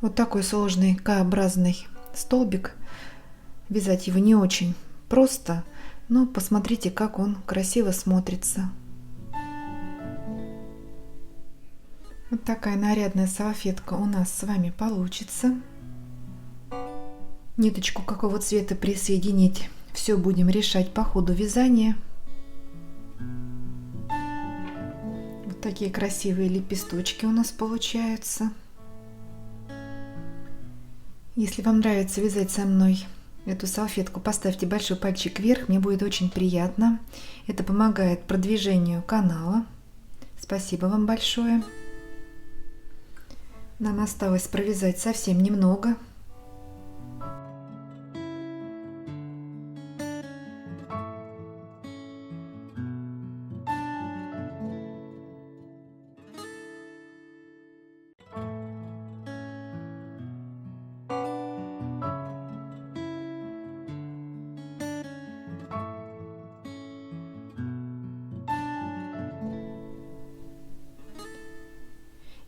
Вот такой сложный К-образный столбик. Вязать его не очень просто, но посмотрите, как он красиво смотрится. Вот такая нарядная салфетка у нас с вами получится. Ниточку какого цвета присоединить, все будем решать по ходу вязания. Вот такие красивые лепесточки у нас получаются. Если вам нравится вязать со мной эту салфетку, поставьте большой пальчик вверх, мне будет очень приятно. Это помогает продвижению канала. Спасибо вам большое. Нам осталось провязать совсем немного.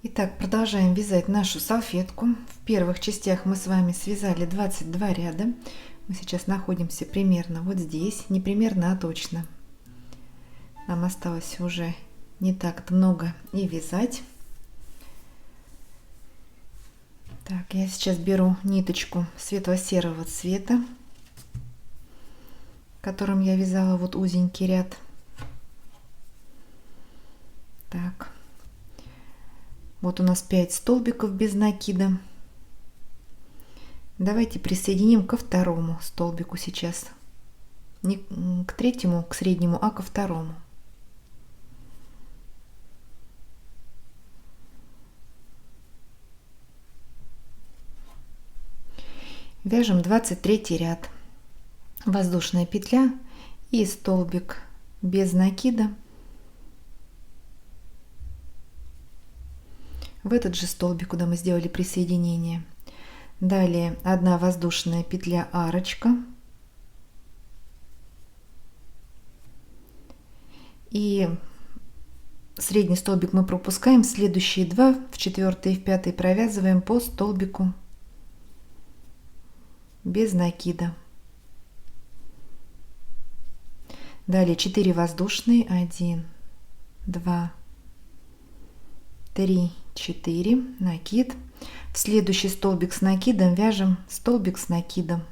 Итак, продолжаем вязать нашу салфетку. В первых частях мы с вами связали 22 ряда. Мы сейчас находимся примерно вот здесь. Не примерно, а точно. Нам осталось уже не так много и вязать. Так, я сейчас беру ниточку светло-серого цвета, которым я вязала вот узенький ряд. Так. Вот у нас 5 столбиков без накида. Давайте присоединим ко второму столбику сейчас. Не к третьему, к среднему, а ко второму. Вяжем 23 ряд. Воздушная петля и столбик без накида. В этот же столбик, куда мы сделали присоединение. Далее 1 воздушная петля арочка. И средний столбик мы пропускаем. Следующие 2 в 4 и в 5 провязываем по столбику без накида. Далее 4 воздушные. 1, 2, 3, 4, накид. В следующий столбик с накидом вяжем столбик с накидом.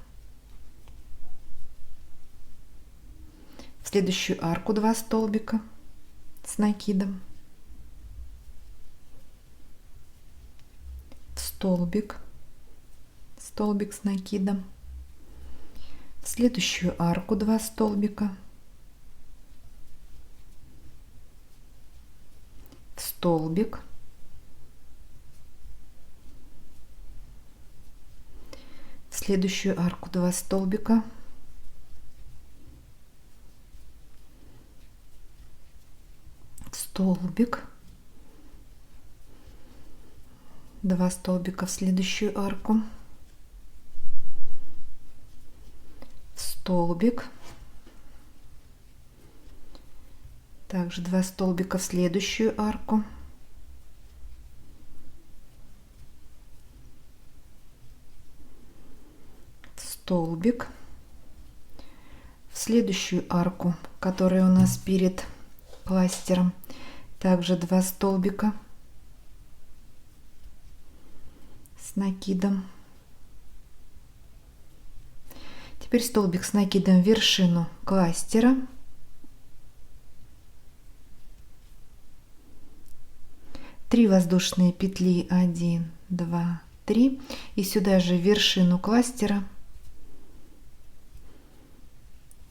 В следующую арку 2 столбика с накидом. В столбик, столбик с накидом. В следующую арку 2 столбика. В столбик. В следующую арку 2 столбика. В столбик. 2 столбика в следующую арку. В столбик. Также 2 столбика в следующую арку. Столбик. В следующую арку, которая у нас перед кластером, также 2 столбика с накидом. Теперь столбик с накидом в вершину кластера. Три воздушные петли, 1, 2, 3, и сюда же в вершину кластера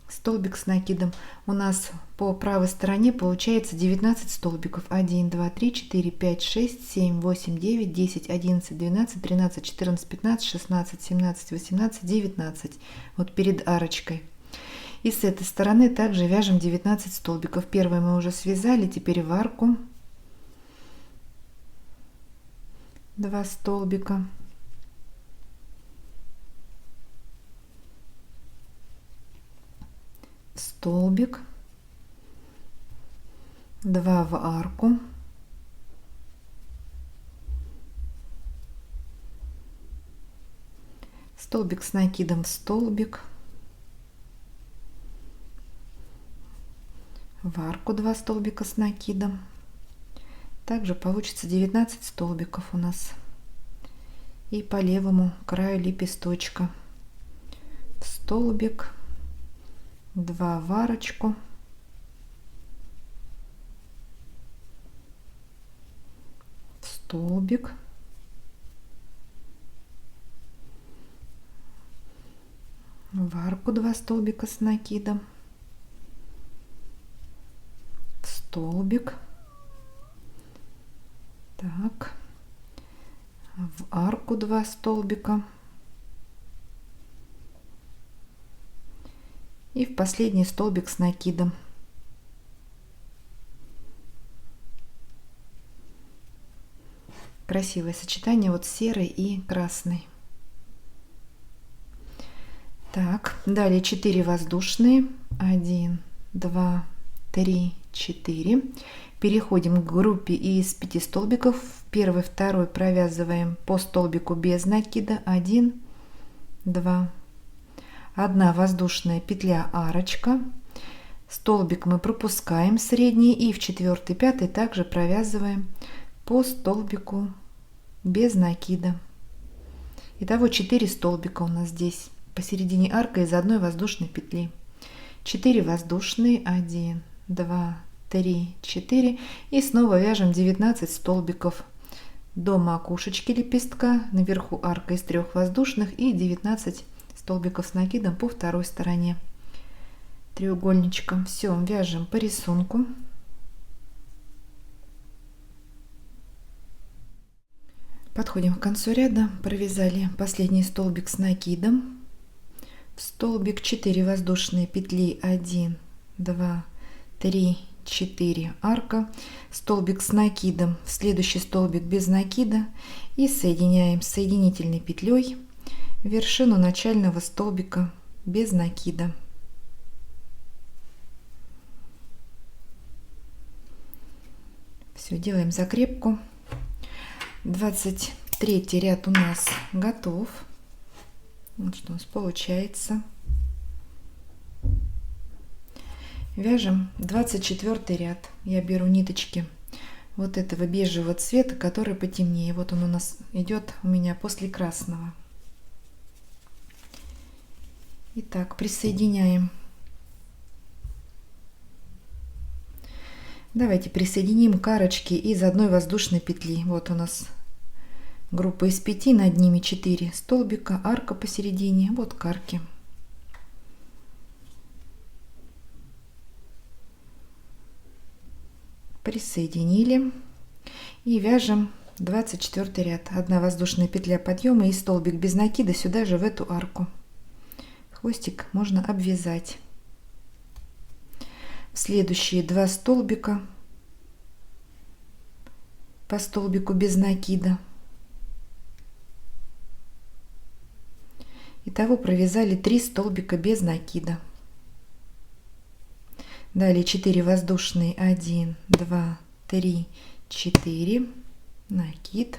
столбик с накидом. У нас по правой стороне получается 19 столбиков. 1, 2, 3, 4, 5, 6, 7, 8, 9, 10, 11, 12, 13, 14, 15, 16, 17, 18, 19. Вот перед арочкой. И с этой стороны также вяжем 19 столбиков. Первый мы уже связали, теперь в арку 2 столбика. Столбик, 2 в арку, столбик с накидом в столбик, в арку 2 столбика с накидом. Также получится 19 столбиков у нас. И по левому краю лепесточка в столбик, 2 в арочку, в столбик, в арку 2 столбика с накидом, в столбик, так, в арку 2 столбика и в последний столбик с накидом. Красивое сочетание вот серый и красный. Так, далее 4 воздушные, 1, 2, 3, 4. Переходим к группе из 5 столбиков. Первый, второй провязываем по столбику без накида, 1, 2, 1 воздушная петля арочка, столбик мы пропускаем средний и в 4, 5 также провязываем по столбику без накида. Итого 4 столбика у нас здесь посередине арка из 1 воздушной петли. 4 воздушные, 1, 2, 3, 4 и снова вяжем 19 столбиков до макушечки лепестка, наверху арка из 3 воздушных и 19 столбиков с накидом по второй стороне треугольничком. Все, вяжем по рисунку. Подходим к концу ряда, провязали последний столбик с накидом, в столбик 4 воздушные петли, 1, 2, 3, 4 арка, столбик с накидом в следующий столбик без накида и соединяем соединительной петлей вершину начального столбика без накида. Все, делаем закрепку. 23 ряд у нас готов. Вот что у нас получается. Вяжем 24 ряд. Я беру ниточки вот этого бежевого цвета, который потемнее. Вот он у нас идет у меня после красного. Итак, присоединяем. Давайте присоединим к арочке из 1 воздушной петли. Вот у нас группа из 5, над ними 4 столбика, арка посередине, вот к арке. Присоединили и вяжем 24 ряд. 1 воздушная петля подъема и столбик без накида сюда же в эту арку. Хвостик можно обвязать. Следующие 2 столбика по столбику без накида. Итого провязали 3 столбика без накида. Далее 4 воздушные, 1, 2, 3, 4, накид.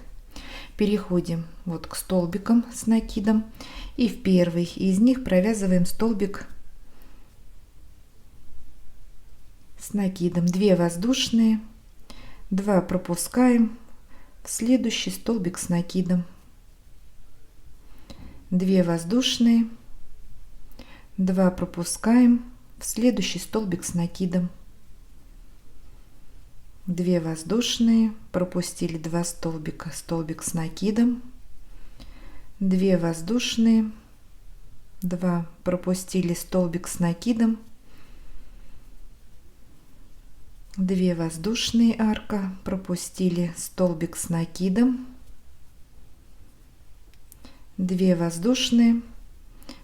Переходим вот к столбикам с накидом и в первый из них провязываем столбик с накидом, 2 воздушные, 2 пропускаем в следующий столбик с накидом, 2 воздушные, 2 пропускаем в следующий столбик с накидом, 2 воздушные, пропустили 2 столбика, столбик с накидом, 2 воздушные, 2 пропустили столбик с накидом, 2 воздушные, арка, пропустили столбик с накидом, 2 воздушные,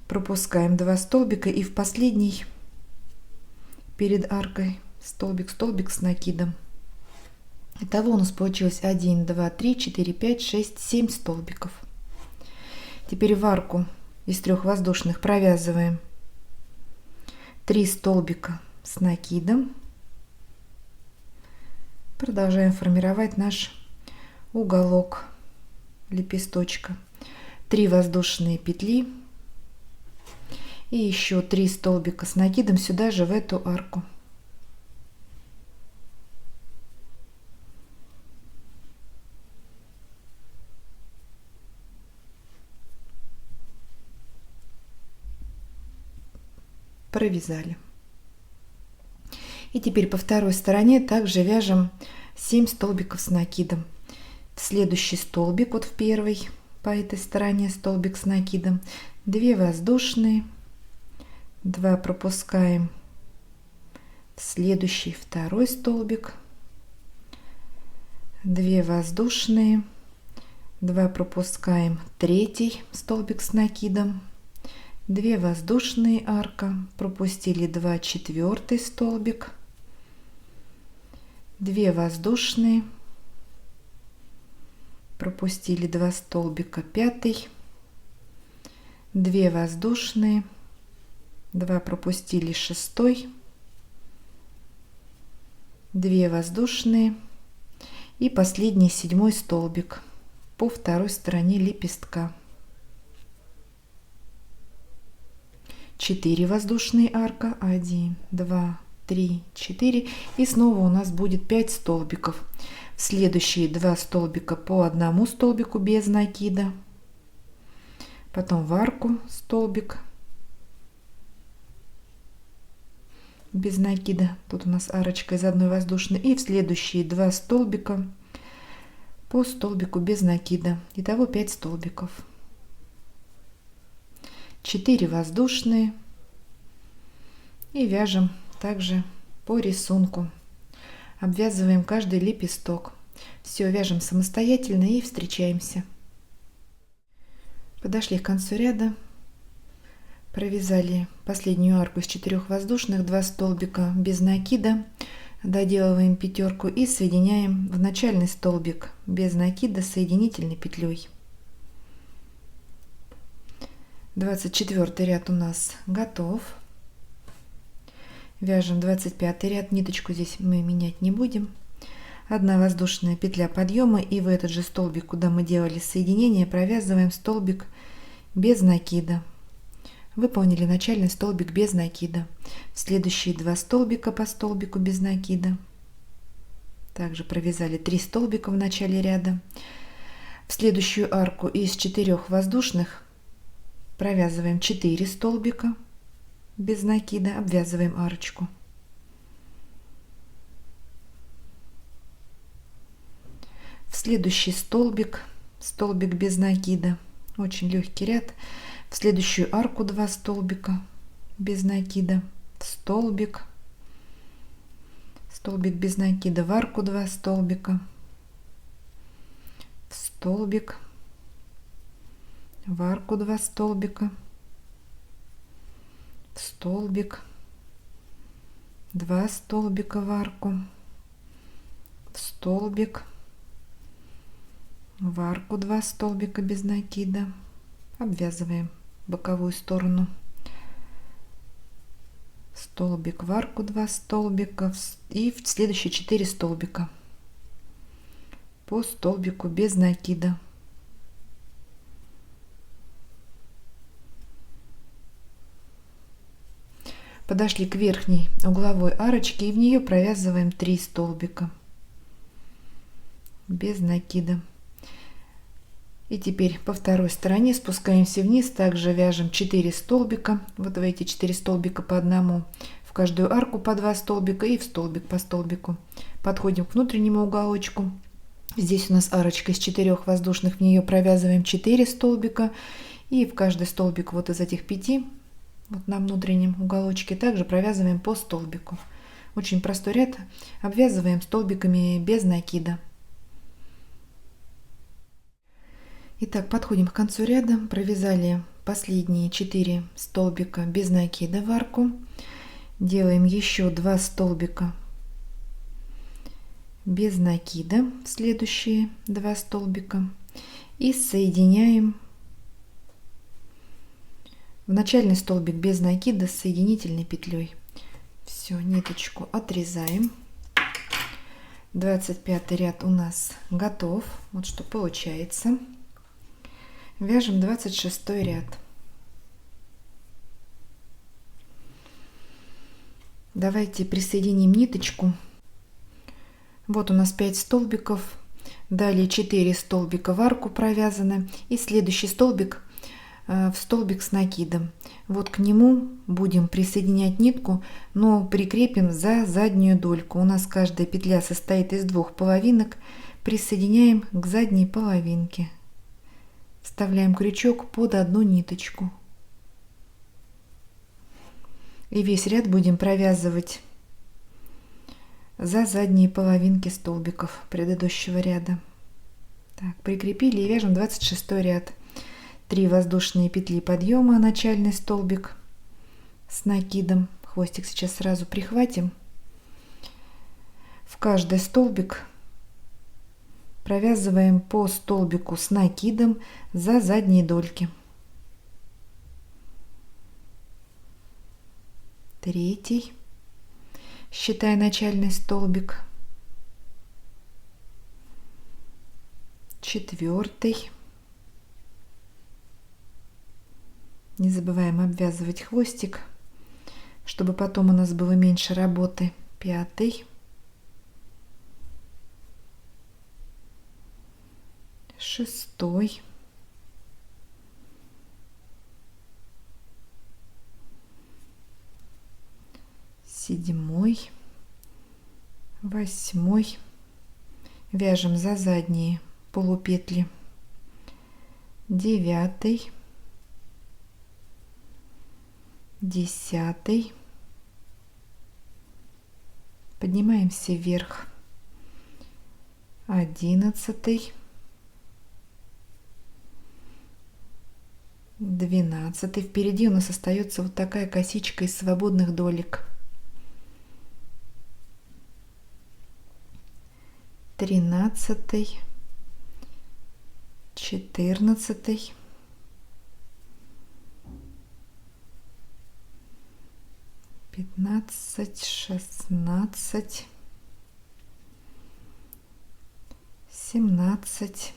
пропускаем 2 столбика и в последний перед аркой столбик с накидом. Итого у нас получилось 1, 2, 3, 4, 5, 6, 7 столбиков. Теперь в арку из 3 воздушных провязываем 3 столбика с накидом. Продолжаем формировать наш уголок лепесточка. 3 воздушные петли, И еще 3 столбика с накидом сюда же, в эту арку. Провязали. И теперь по второй стороне также вяжем 7 столбиков с накидом. В следующий столбик, вот в первый, по этой стороне столбик с накидом, 2 воздушные, 2 пропускаем в следующий второй столбик, 2 воздушные, 2 пропускаем третий столбик с накидом, 2 воздушные, арка, пропустили 2, четвертый столбик, 2 воздушные, пропустили 2 столбика, пятый, 2 воздушные, 2 пропустили, шестой, 2 воздушные и последний 7 столбик по второй стороне лепестка. 4 воздушные, арка, 1, 2, 3, 4, и снова у нас будет 5 столбиков. В следующие 2 столбика по одному столбику без накида, потом в арку столбик без накида, тут у нас арочка из 1 воздушной, и в следующие 2 столбика по столбику без накида. Итого 5 столбиков. 4 воздушные и вяжем также по рисунку. Обвязываем каждый лепесток. Все вяжем самостоятельно и встречаемся. Подошли к концу ряда, провязали последнюю арку из 4 воздушных, 2 столбика без накида, доделываем пятерку и соединяем в начальный столбик без накида соединительной петлей. 24 ряд у нас готов. Вяжем 25 ряд, ниточку здесь мы менять не будем. 1 воздушная петля подъема, и в этот же столбик, куда мы делали соединение, провязываем столбик без накида. Выполнили начальный столбик без накида. В следующие 2 столбика по столбику без накида. Также провязали 3 столбика в начале ряда. В следующую арку из 4 воздушных провязываем 4 столбика без накида, обвязываем арочку. В следующий столбик без накида, очень легкий ряд. В следующую арку 2 столбика без накида, столбик без накида, в арку 2 столбика, в столбик, в арку 2 столбика, в столбик, 2 столбика в арку, в столбик, в арку 2 столбика без накида, обвязываем боковую сторону, столбик, в арку 2 столбика и в следующие 4 столбика по столбику без накида. Подошли к верхней угловой арочке и в нее провязываем 3 столбика без накида. И теперь по второй стороне спускаемся вниз, также вяжем 4 столбика, вот в эти 4 столбика по одному, в каждую арку по 2 столбика и в столбик по столбику. Подходим к внутреннему уголочку. Здесь у нас арочка из 4 воздушных, в нее провязываем 4 столбика, и в каждый столбик вот из этих 5, вот на внутреннем уголочке, также провязываем по столбику. Очень простой ряд, обвязываем столбиками без накида. Итак, подходим к концу ряда, провязали последние 4 столбика без накида в арку, делаем еще 2 столбика без накида в следующие 2 столбика и соединяем в начальный столбик без накида с соединительной петлей. Все, ниточку отрезаем. 25 ряд у нас готов. Вот что получается. Вяжем 26 ряд. Давайте присоединим ниточку. Вот у нас 5 столбиков, далее 4 столбика в арку провязаны, и следующий столбик в столбик с накидом. Вот к нему будем присоединять нитку, но прикрепим за заднюю дольку. У нас каждая петля состоит из 2 половинок. Присоединяем к задней половинке. Вставляем крючок под одну ниточку. И весь ряд будем провязывать за задние половинки столбиков предыдущего ряда. Так, прикрепили и вяжем 26 ряд. 3 воздушные петли подъема, начальный столбик с накидом. Хвостик сейчас сразу прихватим. В каждый столбик провязываем по столбику с накидом за задние дольки. 3, считая начальный столбик, 4, не забываем обвязывать хвостик, чтобы потом у нас было меньше работы, 5, 6, 7, 8, вяжем за задние полупетли, 9, 10, поднимаемся вверх, 11, 12. Впереди у нас остается вот такая косичка из свободных долек. 13, 14, 15, 16, 17,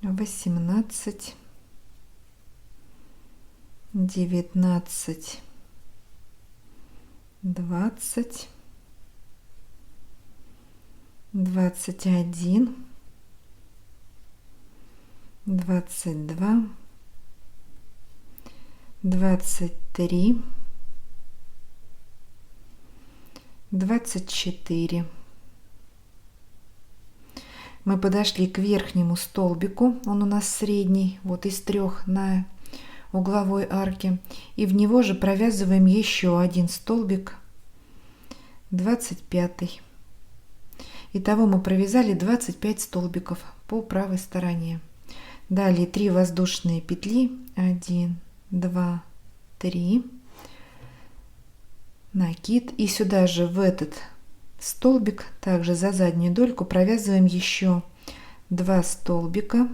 18, 19, 20, 21, 22, 23, 24. Мы подошли к верхнему столбику, он у нас средний, вот из 3 на угловой арке, и в него же провязываем еще один столбик, 25. Итого мы провязали 25 столбиков по правой стороне. Далее 3 воздушные петли, 1, 2, 3, накид, и сюда же в этот столбик также за заднюю дольку провязываем еще 2 столбика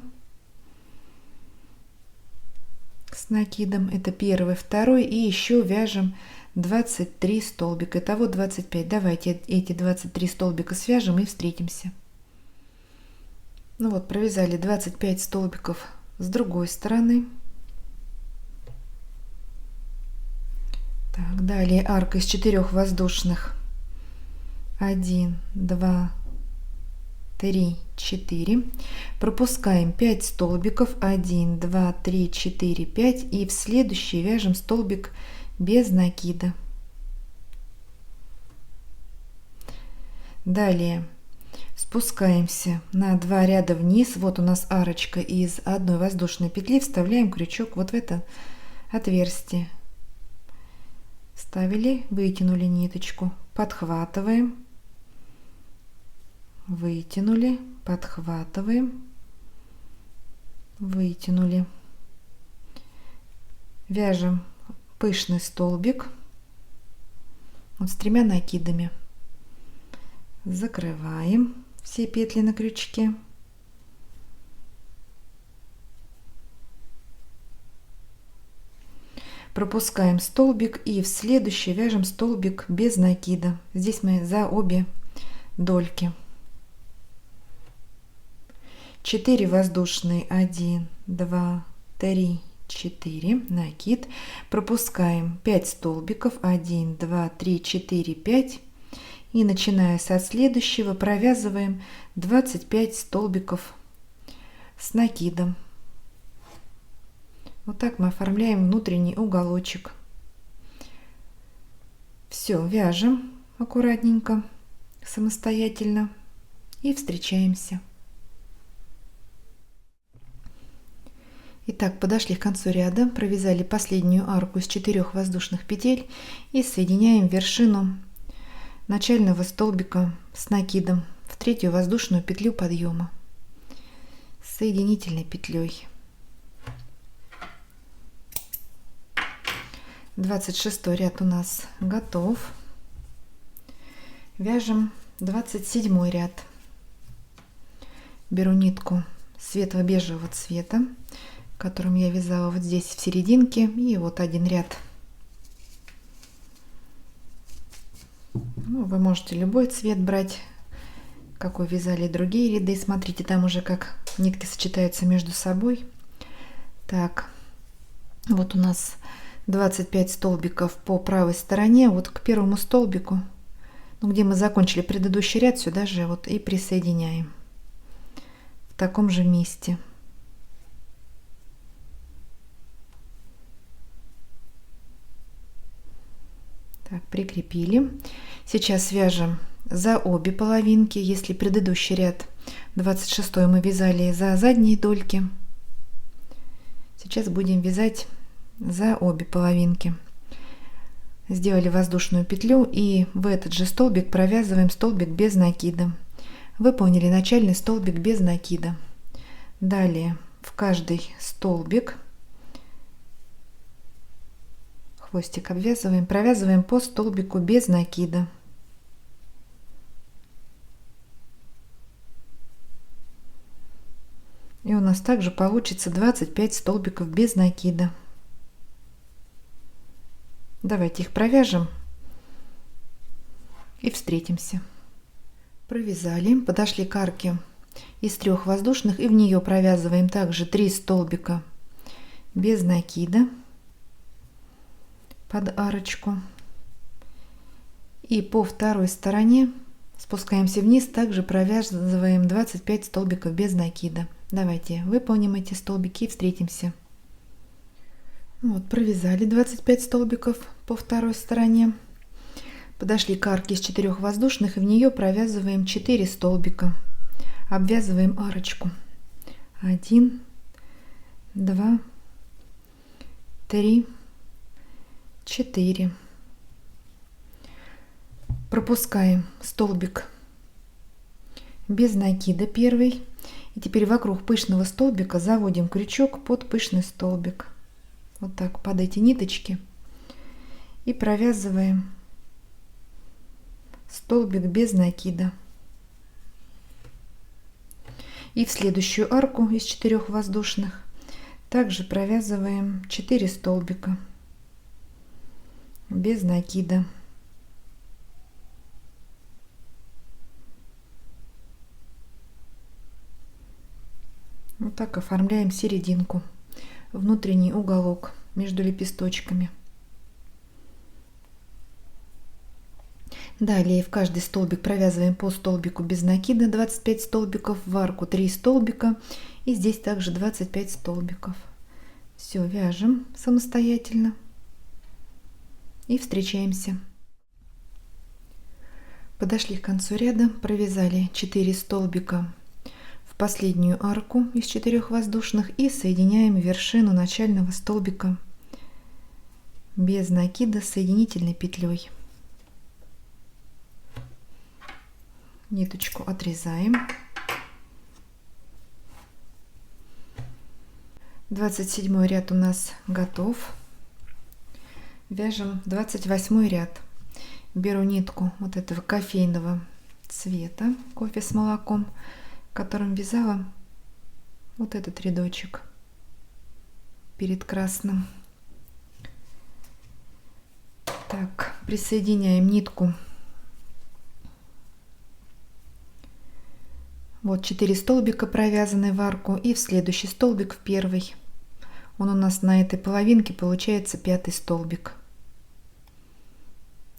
с накидом, это 1, 2, и еще вяжем 23 столбика, итого 25. Давайте эти 23 столбика свяжем и встретимся. Ну вот, провязали 25 столбиков с другой стороны. Так, далее арка из 4 воздушных, 1, 2, 3, 4, пропускаем 5 столбиков, 1, 2, 3, 4, 5, и в следующий вяжем столбик без накида. Далее спускаемся на 2 ряда вниз, вот у нас арочка из 1 воздушной петли, вставляем крючок вот в это отверстие. Вставили, вытянули ниточку, подхватываем, вытянули, подхватываем, вытянули. Вяжем пышный столбик вот с 3 накидами. Закрываем все петли на крючке. Пропускаем столбик и в следующий вяжем столбик без накида. Здесь мы за обе дольки. 4 воздушные, 1, 2, 3, 4, накид, пропускаем 5 столбиков, 1, 2, 3, 4, 5, и начиная со следующего провязываем 25 столбиков с накидом. Вот так мы оформляем внутренний уголочек. Все, вяжем аккуратненько, самостоятельно и встречаемся. Итак, подошли к концу ряда, провязали последнюю арку из 4 воздушных петель и соединяем вершину начального столбика с накидом в 3-ю воздушную петлю подъема соединительной петлей. 26 ряд у нас готов. Вяжем 27 ряд. Беру нитку светло-бежевого цвета, которым я вязала вот здесь в серединке, и вот один ряд. Ну, вы можете любой цвет брать, какой вязали другие ряды. Смотрите, там уже как нитки сочетаются между собой. Так, вот у нас 25 столбиков по правой стороне. Вот к первому столбику, ну, где мы закончили предыдущий ряд, сюда же вот и присоединяем в таком же месте. Так, прикрепили. Сейчас вяжем за обе половинки. Если предыдущий ряд 26 мы вязали за задние дольки, сейчас будем вязать за обе половинки. Сделали воздушную петлю и в этот же столбик провязываем столбик без накида. Выполнили начальный столбик без накида. Далее в каждый столбик хвостик обвязываем, провязываем по столбику без накида. И у нас также получится 25 столбиков без накида. Давайте их провяжем и встретимся. Провязали, подошли к арке из 3 воздушных и в нее провязываем также 3 столбика без накида под арочку. И по второй стороне спускаемся вниз, также провязываем 25 столбиков без накида. Давайте выполним эти столбики и встретимся. Вот, провязали 25 столбиков по второй стороне. Подошли к арке из 4 воздушных и в нее провязываем 4 столбика. Обвязываем арочку. 1, 2, 3, 4. Пропускаем столбик без накида первый. И теперь вокруг пышного столбика заводим крючок под пышный столбик. Вот так под эти ниточки. И провязываем столбик без накида. И в следующую арку из 4 воздушных также провязываем 4 столбика без накида. Вот так оформляем серединку, внутренний уголок между лепесточками. Далее в каждый столбик провязываем по столбику без накида 25 столбиков, в арку 3 столбика и здесь также 25 столбиков. Все, вяжем самостоятельно и встречаемся. Подошли к концу ряда, провязали 4 столбика в последнюю арку из 4 воздушных и соединяем вершину начального столбика без накида соединительной петлей. Ниточку отрезаем. 27 ряд у нас готов. Вяжем 28 ряд. Беру нитку вот этого кофейного цвета, кофе с молоком, которым вязала вот этот рядочек перед красным. Так, присоединяем нитку. Вот 4 столбика провязаны в арку и в следующий столбик, в первый, Он у нас на этой половинке получается 5-й столбик.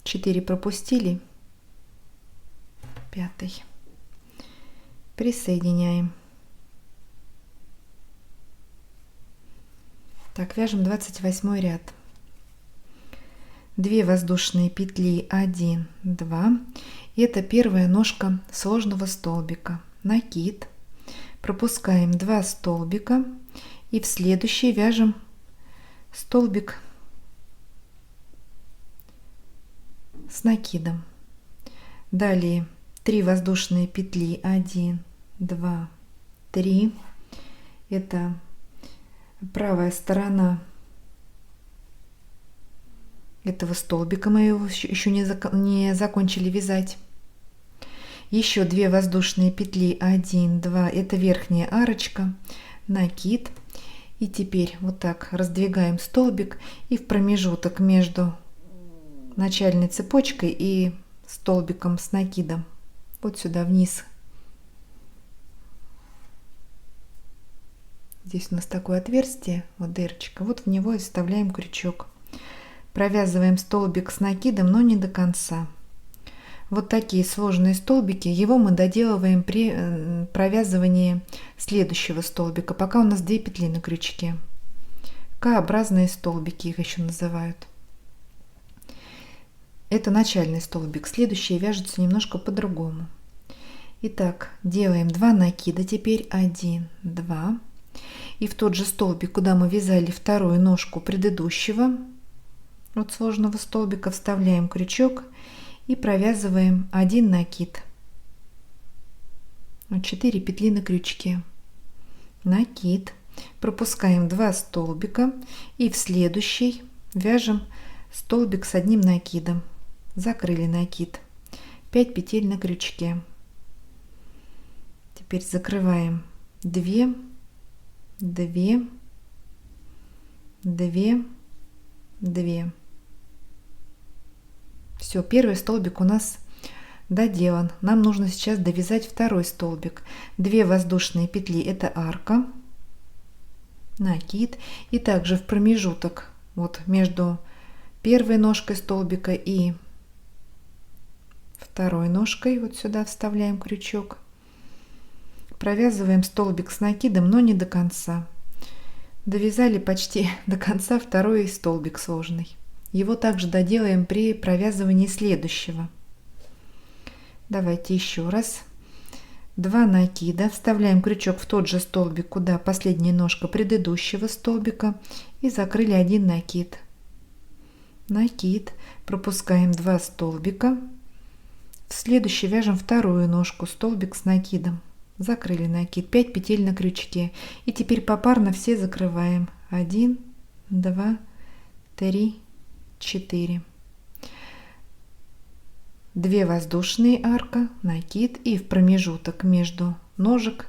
4 пропустили, 5-й. Присоединяем. Так, вяжем 28 ряд. 2 воздушные петли, 1, 2. Это первая ножка сложного столбика. Накид. Пропускаем 2 столбика и в следующий вяжем столбик с накидом. Далее 3 воздушные петли, 1, 2, 3. Это правая сторона этого столбика, мы его еще не закончили вязать. Еще 2 воздушные петли, 1, 2. Это верхняя арочка, накид. И теперь вот так раздвигаем столбик и в промежуток между начальной цепочкой и столбиком с накидом вот сюда вниз. Здесь у нас такое отверстие, вот дырочка, вот в него и вставляем крючок. Провязываем столбик с накидом, но не до конца. Вот такие сложные столбики, его мы доделываем при провязывании следующего столбика, пока у нас 2 петли на крючке. К-образные столбики их еще называют. Это начальный столбик, следующие вяжутся немножко по-другому. Итак, делаем 2 накида, теперь 1, 2. И в тот же столбик, куда мы вязали вторую ножку предыдущего вот сложного столбика, вставляем крючок и провязываем 1 накид. 4 петли на крючке. Накид. Пропускаем 2 столбика и в следующий вяжем столбик с 1 накидом. Закрыли накид. 5 петель на крючке. Теперь закрываем 2, 2, 2, 2. Все, первый столбик у нас доделан. Нам нужно сейчас довязать второй столбик. 2 воздушные петли, это арка, накид. И также в промежуток вот между первой ножкой столбика и второй ножкой вот сюда вставляем крючок. Провязываем столбик с накидом, но не до конца. Довязали почти до конца второй столбик сложный. Его также доделаем при провязывании следующего. Давайте еще раз. 2 накида, вставляем крючок в тот же столбик, куда последняя ножка предыдущего столбика, и закрыли 1 накид. Накид, пропускаем 2 столбика. В следующий вяжем вторую ножку, столбик с накидом. Закрыли накид, 5 петель на крючке. И теперь попарно все закрываем. 1, 2, 3, 4. 2 воздушные, арка, накид, и в промежуток между ножек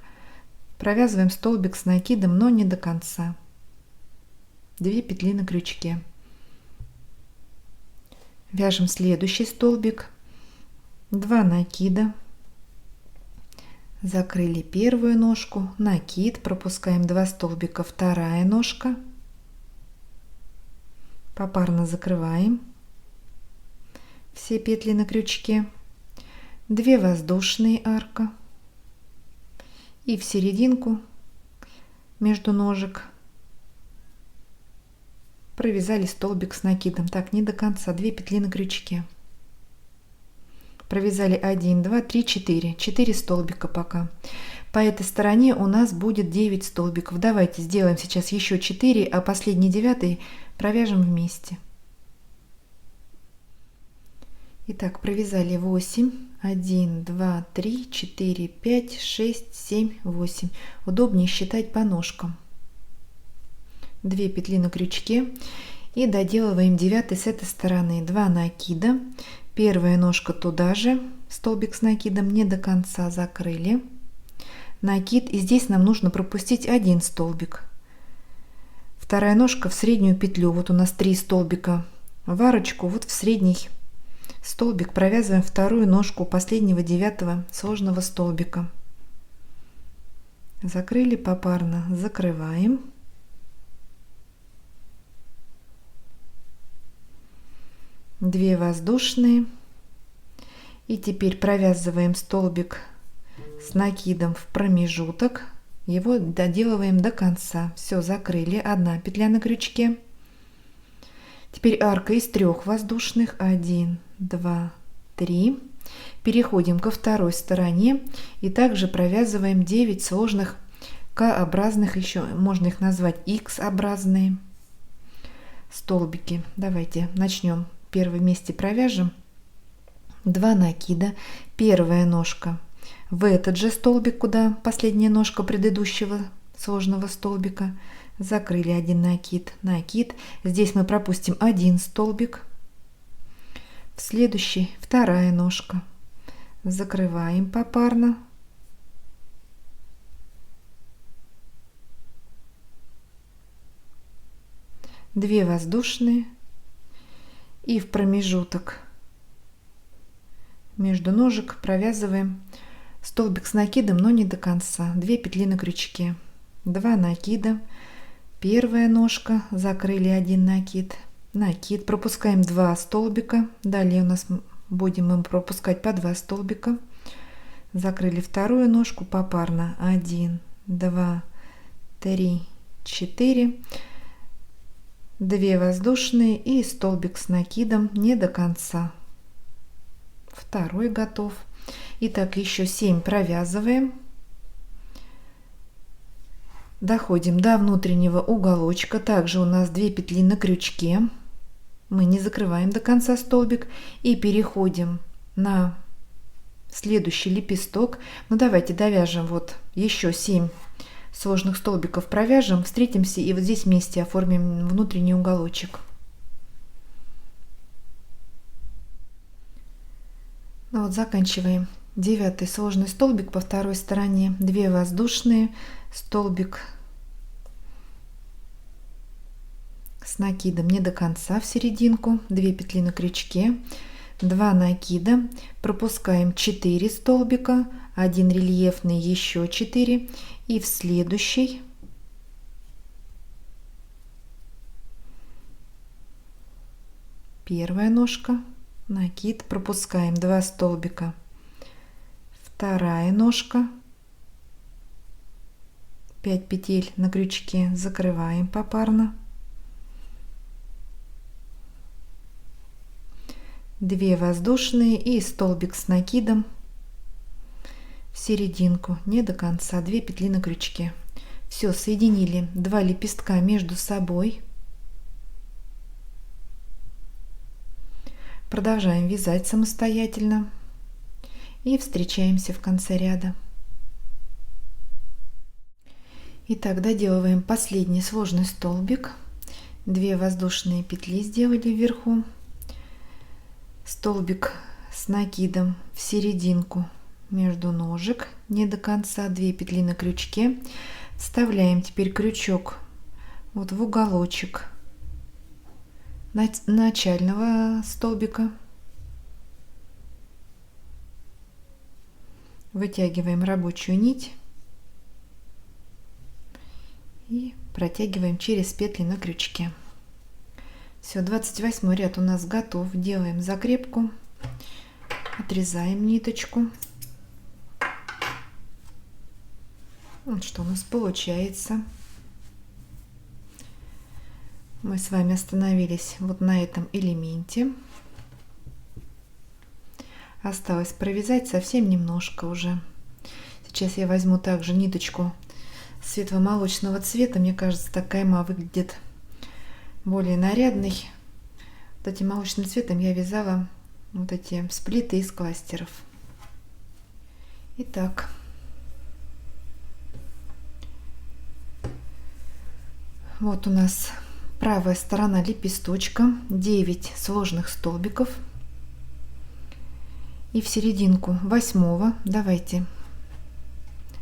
провязываем столбик с накидом, но не до конца. 2 петли на крючке. Вяжем следующий столбик. 2 накида. Закрыли первую ножку, накид, пропускаем 2 столбика, вторая ножка. Попарно закрываем все петли на крючке. 2 воздушные, арка. И в серединку между ножек провязали столбик с накидом. Так, не до конца, 2 петли на крючке. Провязали 1, 2, 3, 4. 4 столбика пока. По этой стороне у нас будет 9 столбиков. Давайте сделаем сейчас еще 4, а последний 9 провяжем вместе. Итак, провязали 8. 1, 2, 3, 4, 5, 6, 7, 8. Удобнее считать по ножкам. 2 петли на крючке. И доделываем 9 с этой стороны. 2 накида. Первая ножка туда же, столбик с накидом, не до конца закрыли. Накид, и здесь нам нужно пропустить 1 столбик. Вторая ножка в среднюю петлю. Вот у нас 3 столбика в арочку, вот в средний столбик провязываем вторую ножку последнего 9 сложного столбика. Закрыли попарно, закрываем. 2 воздушные. И теперь провязываем столбик с накидом в промежуток. Его доделываем до конца. Все, закрыли. 1 петля на крючке. Теперь арка из 3 воздушных. 1, 2, 3. Переходим ко второй стороне и также провязываем 9 сложных К-образных, еще можно их назвать X-образные столбики. Давайте начнем. Первый вместе провяжем 2 накида. Первая ножка в этот же столбик, куда последняя ножка предыдущего сложного столбика. Закрыли 1 накид, накид. Здесь мы пропустим 1 столбик. В следующий вторая ножка. Закрываем попарно. Две воздушные. И в промежуток между ножек провязываем столбик с накидом, но не до конца. 2 петли на крючке. 2 накида. Первая ножка. Закрыли 1 накид. Накид. Пропускаем 2 столбика. Далее у нас будем мы пропускать по 2 столбика. Закрыли вторую ножку попарно. 1, 2, 3, 4. 2 воздушные и столбик с накидом не до конца. Второй готов. Итак, еще 7 провязываем. Доходим до внутреннего уголочка. Также у нас 2 петли на крючке. Мы не закрываем до конца столбик и переходим на следующий лепесток. Ну давайте довяжем вот еще 7 сложных столбиков, провяжем, встретимся и вот здесь вместе оформим внутренний уголочек. Ну вот заканчиваем 9 сложный столбик по второй стороне. 2 воздушные, столбик с накидом не до конца в серединку, 2 петли на крючке, 2 накида, пропускаем 4 столбика, 1 рельефный, еще 4, и в следующий первая ножка, накид, пропускаем 2 столбика, вторая ножка, 5 петель на крючке, закрываем попарно, 2 воздушные и столбик с накидом в серединку, не до конца, 2 петли на крючке. Все, соединили 2 лепестка между собой. Продолжаем вязать самостоятельно и встречаемся в конце ряда. Итак, доделываем последний сложный столбик. 2 воздушные петли сделали вверху. Столбик с накидом в серединку между ножек, не до конца, 2 петли на крючке. Вставляем теперь крючок вот в уголочек начального столбика. Вытягиваем рабочую нить и протягиваем через петли на крючке. Все, 28 ряд у нас готов. Делаем закрепку, отрезаем ниточку. Вот что у нас получается. Мы с вами остановились вот на этом элементе. Осталось провязать совсем немножко уже. Сейчас я возьму также ниточку светло-молочного цвета. Мне кажется, так кайма выглядит более нарядный. Вот этим молочным цветом я вязала вот эти сплиты из кластеров. Итак, вот у нас правая сторона лепесточка, 9 сложных столбиков, и в серединку 8 давайте,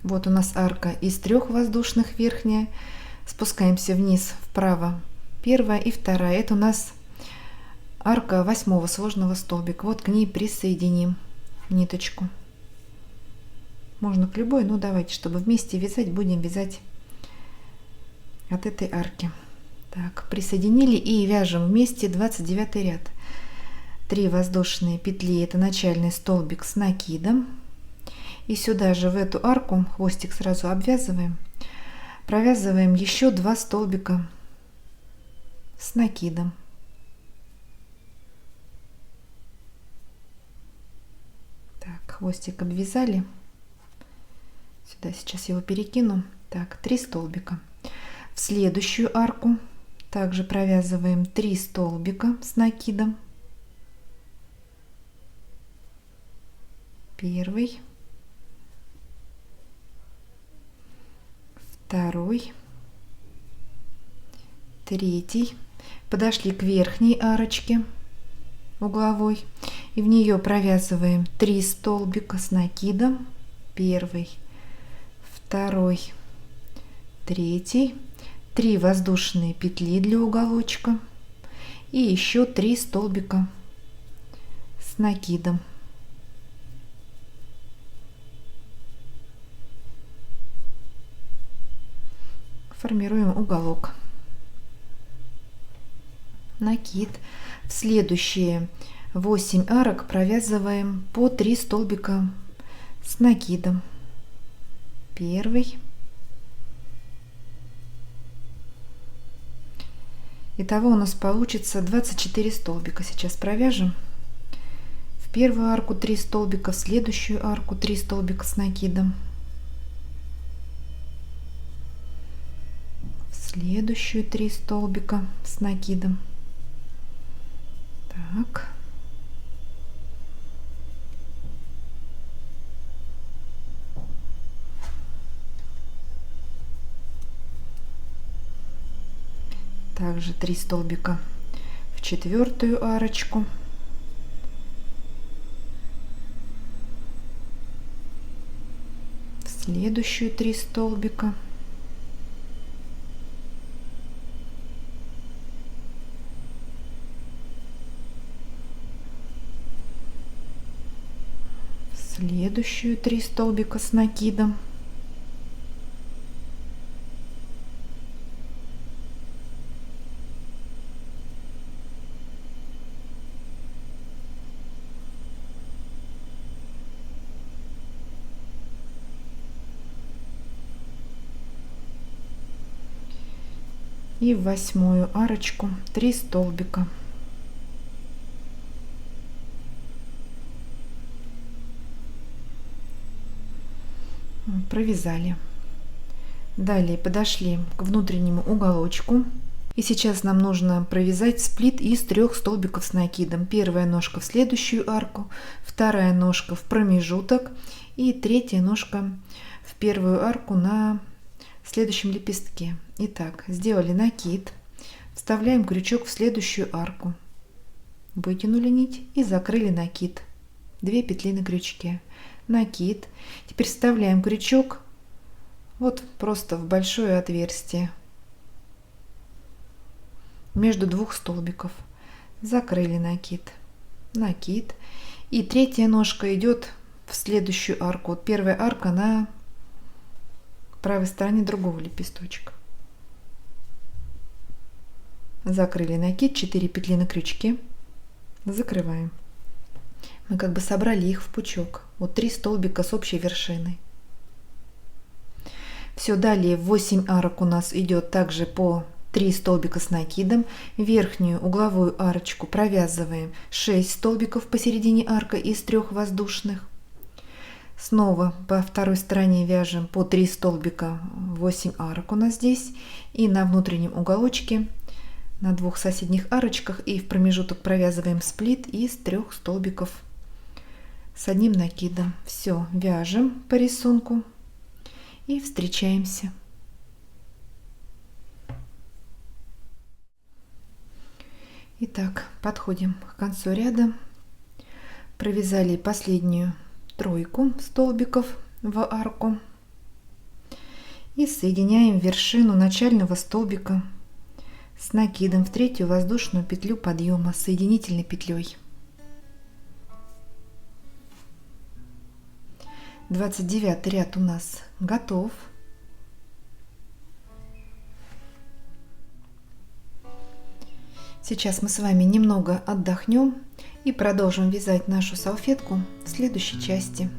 вот у нас арка из 3 воздушных верхняя, спускаемся вниз вправо, первая и вторая, это у нас арка 8 сложного столбика. Вот к ней присоединим ниточку, можно к любой, но давайте, чтобы вместе вязать, будем вязать от этой арки. Так, присоединили и вяжем вместе 29 ряд. 3 воздушные петли, это начальный столбик с накидом. И сюда же в эту арку хвостик сразу обвязываем, провязываем еще 2 столбика с накидом. Так, хвостик обвязали. Сюда сейчас его перекину. Так, 3 столбика. В следующую арку также провязываем 3 столбика с накидом. Первый, второй, третий. Подошли к верхней арочке угловой и в нее провязываем 3 столбика с накидом. Первый, второй, третий, 3 воздушные петли для уголочка и еще 3 столбика с накидом. Формируем уголок. Накид. В следующие 8 арок провязываем по 3 столбика с накидом. Первый. Итого у нас получится 24 столбика. Сейчас провяжем. В первую арку 3 столбика, в следующую арку 3 столбика с накидом. Следующую 3 столбика с накидом. Так. Также 3 столбика в четвертую арочку. В следующую 3 столбика. Следующую 3 столбика с накидом. И в 8-ю арочку 3 столбика. Провязали. Далее подошли к внутреннему уголочку. И сейчас нам нужно провязать сплит из 3 столбиков с накидом. Первая ножка в следующую арку, вторая ножка в промежуток и третья ножка в первую арку на следующем лепестке. Итак, сделали накид, вставляем крючок в следующую арку, вытянули нить и закрыли накид. 2 петли на крючке. Накид. Теперь вставляем крючок вот просто в большое отверстие между 2 столбиков. Закрыли накид. Накид. И третья ножка идет в следующую арку. Вот первая арка на правой стороне другого лепесточка. Закрыли накид, 4 петли на крючке. Закрываем. Мы как бы собрали их в пучок. Вот 3 столбика с общей вершиной. Все, далее 8 арок у нас идет также по 3 столбика с накидом. Верхнюю угловую арочку провязываем 6 столбиков посередине арка из 3 воздушных. Снова по второй стороне вяжем по 3 столбика, 8 арок у нас здесь. И на внутреннем уголочке на 2 соседних арочках и в промежуток провязываем сплит из 3 столбиков с одним накидом. Все, вяжем по рисунку и встречаемся. Итак, подходим к концу ряда. Провязали последнюю 3 столбиков в арку и соединяем вершину начального столбика с накидом в 3-ю воздушную петлю подъема соединительной петлей. 29 ряд у нас готов. Сейчас мы с вами немного отдохнем И продолжим вязать нашу салфетку в следующей части.